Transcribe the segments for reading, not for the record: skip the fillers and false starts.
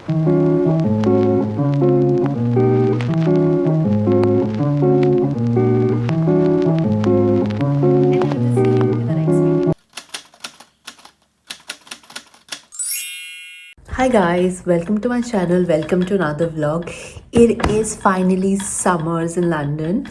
Hi guys, welcome to my channel, welcome to another vlog. It is finally summers in London.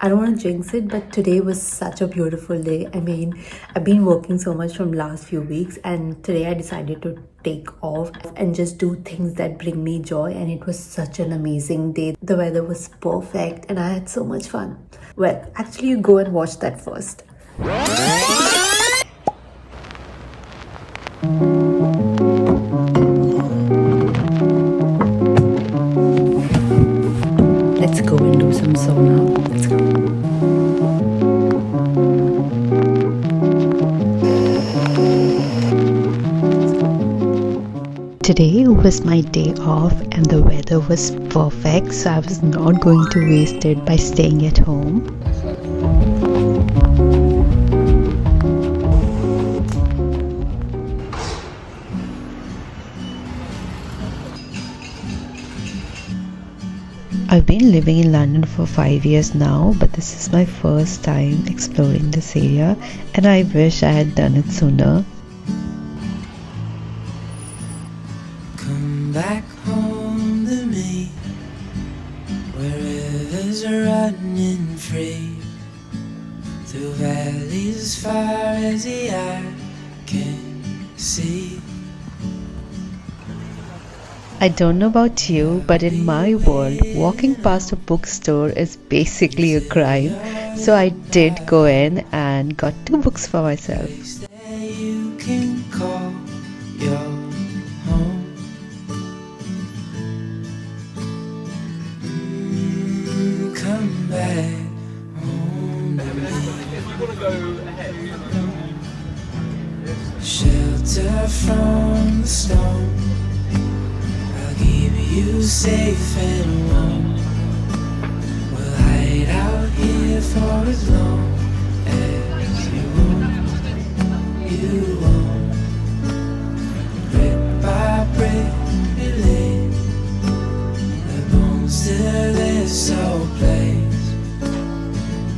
I don't want to jinx it, but today was such a beautiful day. I mean, I've been working so much from last few weeks, and today I decided to take off and just do things that bring me joy, and it was such an amazing day. The weather was perfect and I had so much fun. Well, actually you go and watch that first. Let's go and do some sauna. Let's go. Today was my day off and the weather was perfect, so I was not going to waste it by staying at home. I've been living in London for 5 years now, but this is my first time exploring this area and I wish I had done it sooner. Come back home to me, where rivers are running free, through valleys as far as the eye can see. I don't know about you, but in my world, walking past a bookstore is basically a crime. So I did go in and got 2 books for myself. Place that you can call your home. Come back home to me. Shelter from the storm, keep you safe and warm. We'll hide out here for as long as you want. You want. Brick by brick, we lay the bones to this old place.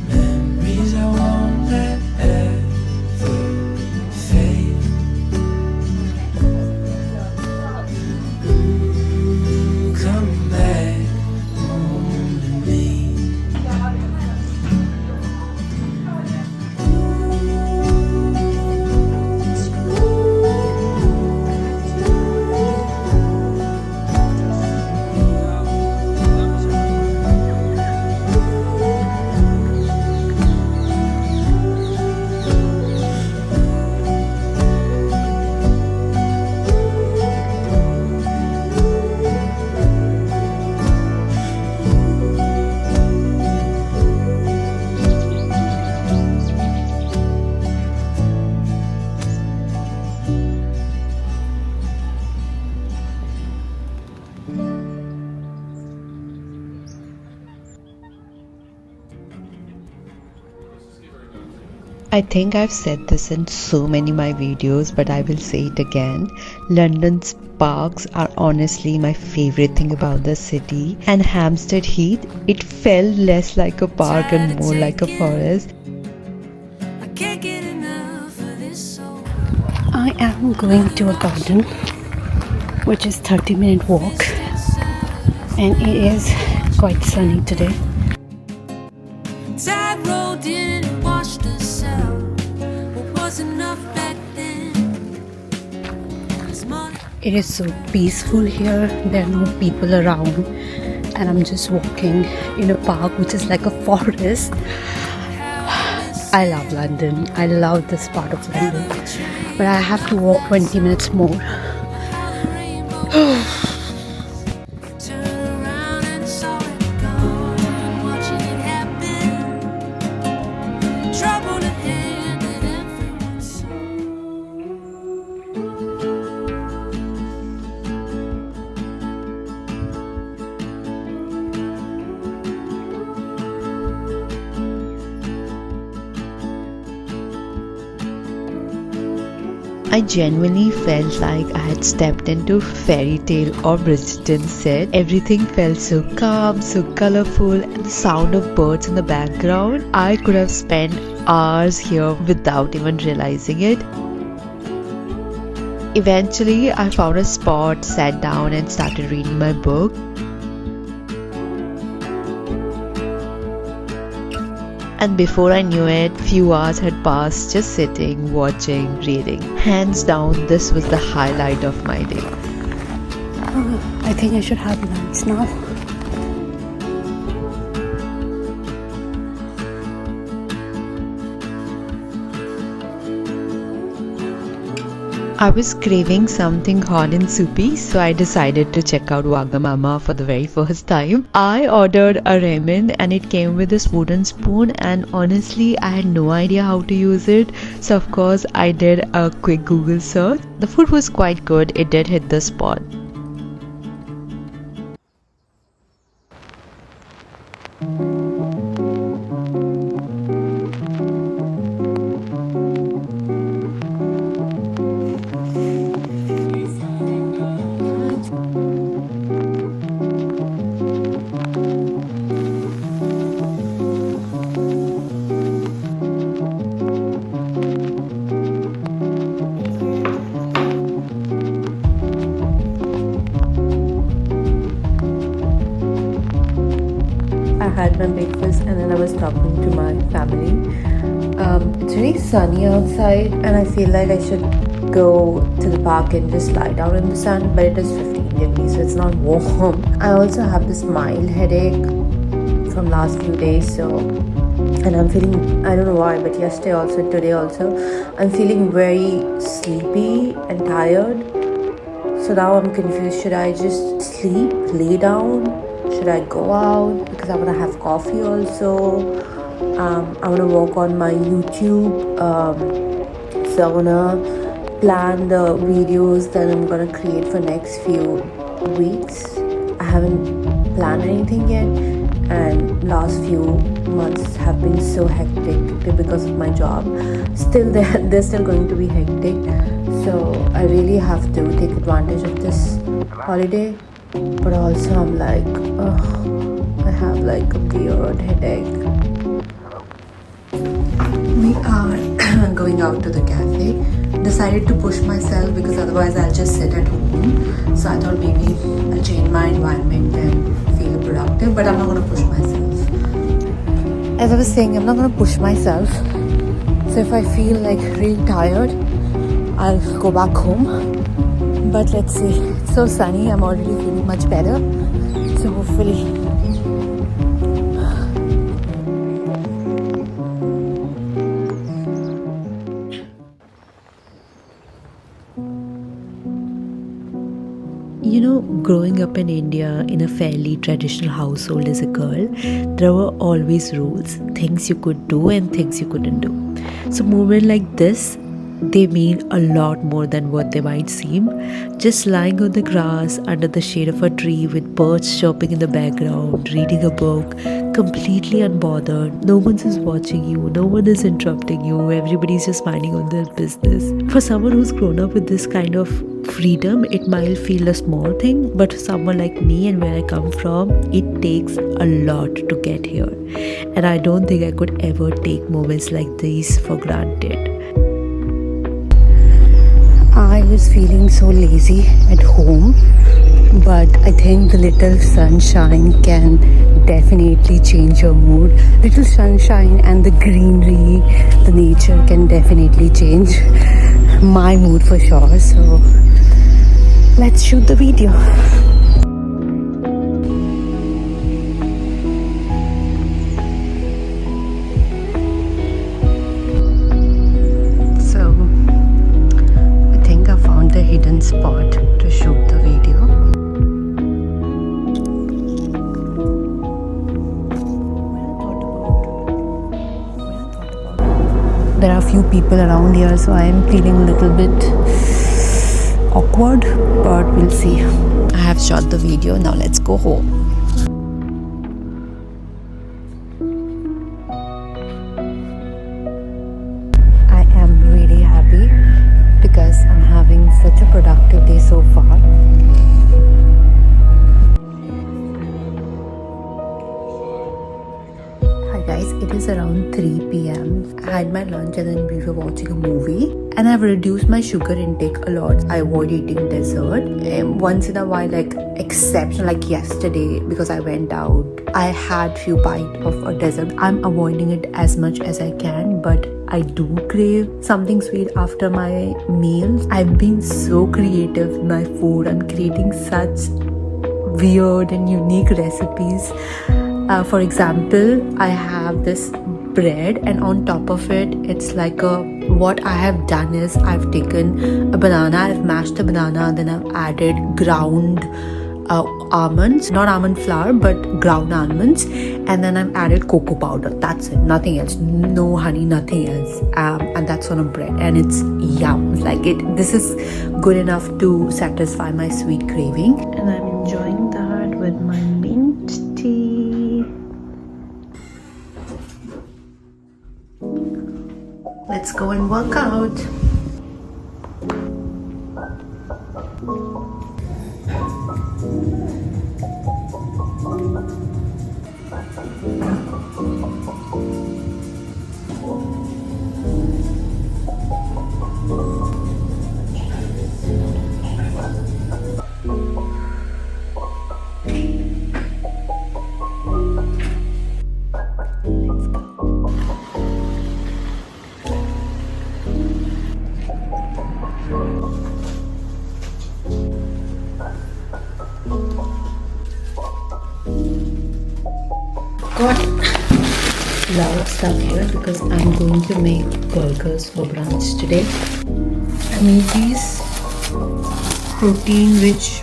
Memories I won't let ever fade. Come back home to me. I think I've said this in so many of my videos, but I will say it again. London's parks are honestly my favorite thing about the city, and Hampstead Heath, it felt less like a park and more like a forest. I am going to a garden, which is 30-minute walk, and it is quite sunny today. It is so peaceful here. There are no people around, and I'm just walking in a park which is like a forest. I love London. I love this part of London, but I have to walk 20 minutes more. I genuinely felt like I had stepped into fairy tale or Bridgerton set. Everything felt so calm, so colorful, and the sound of birds in the background. I could have spent hours here without even realizing it. Eventually, I found a spot, sat down and started reading my book. And before I knew it, few hours had passed just sitting, watching, reading. Hands down, this was the highlight of my day. I think I should have lunch now. I was craving something hot and soupy, so I decided to check out Wagamama for the very first time. I ordered a ramen and it came with this wooden spoon, and honestly I had no idea how to use it, so of course I did a quick Google search. The food was quite good, it did hit the spot. I had my breakfast and then I was talking to my family. It's really sunny outside and I feel like I should go to the park and just lie down in the sun, but it is 15 degrees so it's not warm. I also have this mild headache from last few days, so, and I'm feeling, I don't know why, but yesterday also, today also, I'm feeling very sleepy and tired. So now I'm confused, should I just sleep, lay down? Should I go out? Because I want to have coffee also. I want to work on my YouTube. So I want to plan the videos that I'm going to create for next few weeks. I haven't planned anything yet. And last few months have been so hectic because of my job. Still, they're still going to be hectic. So I really have to take advantage of this holiday. But also I'm like, I have like a weird headache. We are going out to the cafe. Decided to push myself because otherwise I'll just sit at home. So I thought maybe I'll change my environment and feel productive, but I'm not going to push myself. As I was saying, I'm not going to push myself. So if I feel like really tired, I'll go back home. But let's see, it's so sunny, I'm already feeling much better, so hopefully. You know, growing up in India in a fairly traditional household as a girl, there were always rules, things you could do and things you couldn't do. So moments like this, they mean a lot more than what they might seem. Just lying on the grass under the shade of a tree with birds chirping in the background, reading a book, completely unbothered. No one is watching you, no one is interrupting you, everybody's just minding on their business. For someone who's grown up with this kind of freedom, it might feel a small thing, but for someone like me and where I come from, it takes a lot to get here. And I don't think I could ever take moments like these for granted. I was feeling so lazy at home, but I think the little sunshine can definitely change your mood. Little sunshine and the greenery, the nature can definitely change my mood for sure. So let's shoot the video. Hidden spot to shoot the video. There are a few people around here, so I am feeling a little bit awkward, but we'll see. I have shot the video, now let's go home. I am really happy because was around 3 p.m. I had my lunch and then we were watching a movie. And I've reduced my sugar intake a lot. I avoid eating dessert. Once in a while, like exception, like yesterday, because I went out, I had few bites of a dessert. I'm avoiding it as much as I can, but I do crave something sweet after my meals. I've been so creative with my food. I'm creating such weird and unique recipes. For example, I have this bread and on top of it, it's like what I have done is I've taken a banana, I've mashed the banana, then I've added ground almonds, not almond flour but ground almonds, and then I've added cocoa powder. That's it, nothing else, no honey, nothing else, and that's on a bread and it's yum. Like this is good enough to satisfy my sweet craving, and I'm enjoying that with my mint tea. Let's go and work out. Got a lot of stuff here because I'm going to make burgers for brunch today. I made these protein-rich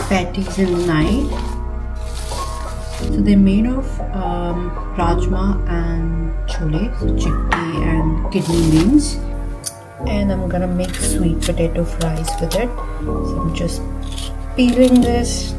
patties in the night. So they're made of rajma and chole, so chickpea and kidney beans. And I'm gonna make sweet potato fries with it. So I'm just peeling this.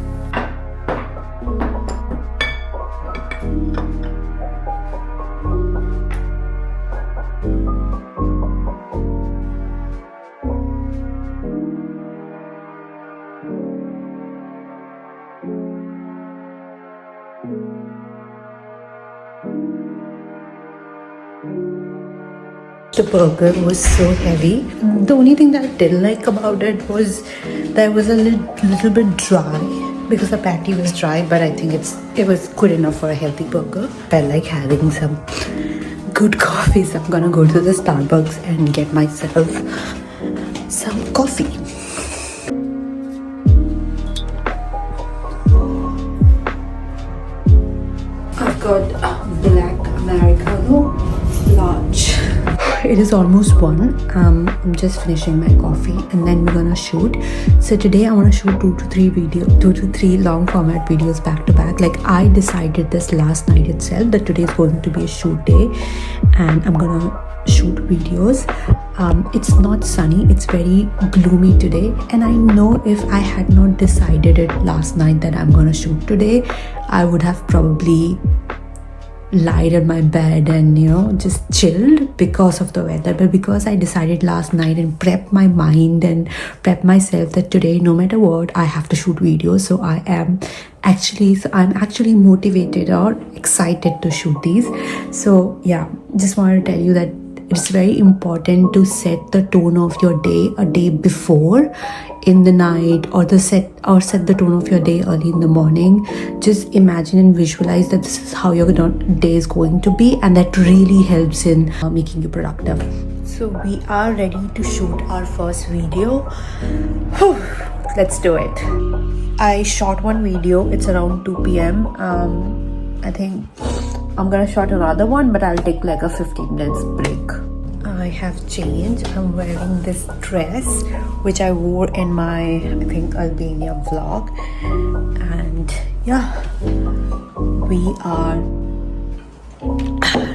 The burger was so heavy. The only thing that I didn't like about it was that it was a little bit dry because the patty was dry, but I think it was good enough for a healthy burger. I like having some good coffee, so I'm gonna go to the Starbucks and get myself some coffee. I've got a black Americano large. It is almost 1. I'm just finishing my coffee and then we're gonna shoot. So today I want to shoot 2 to 3 long format videos back to back. Like I decided this last night itself that today is going to be a shoot day and I'm gonna shoot videos. It's not sunny, it's very gloomy today, and I know if I had not decided it last night that I'm gonna shoot today, I would have probably lied in my bed and just chilled because of the weather. But because I decided last night and prepped my mind and prepped myself that today no matter what I have to shoot videos, so I'm actually motivated or excited to shoot these. So yeah, just wanted to tell you that it's very important to set the tone of your day a day before, in the night, or set the tone of your day early in the morning. Just imagine and visualize that this is how your day is going to be, and that really helps in making you productive. So we are ready to shoot our first video. Whew, let's do it. I shot one video, it's around 2 p.m. I think I'm gonna shot another one, but I'll take like a 15 minutes break. I have changed. I'm wearing this dress which I wore in my, I think, Albania vlog, and yeah, we are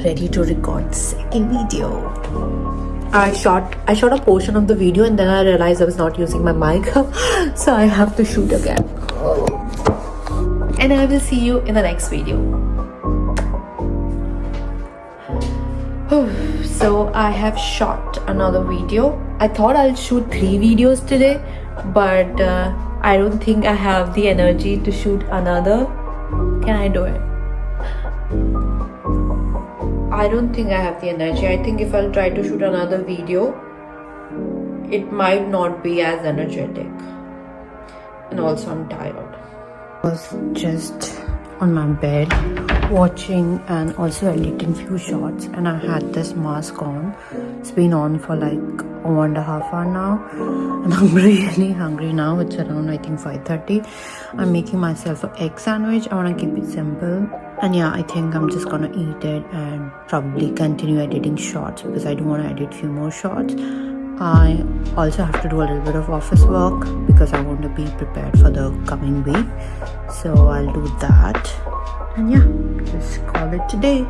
ready to record the second video. I shot a portion of the video and then I realized I was not using my mic so I have to shoot again. And I will see you in the next video. So I have shot another video. I thought I'll shoot 3 videos today, but I don't think I have the energy to shoot another. Can I do it? I don't think I have the energy. I think if I'll try to shoot another video, it might not be as energetic. And also I'm tired. I was just on my bed watching and also editing few shots, and I had this mask on. It's been on for like 1.5 hours now, and I'm really hungry now. It's around I think 5:30. I'm making myself an egg sandwich. I want to keep it simple, and yeah, I think I'm just gonna eat it and probably continue editing shots because I do want to edit few more shots. I also have to do a little bit of office work because I want to be prepared for the coming week, so I'll do that, and yeah, just call it today.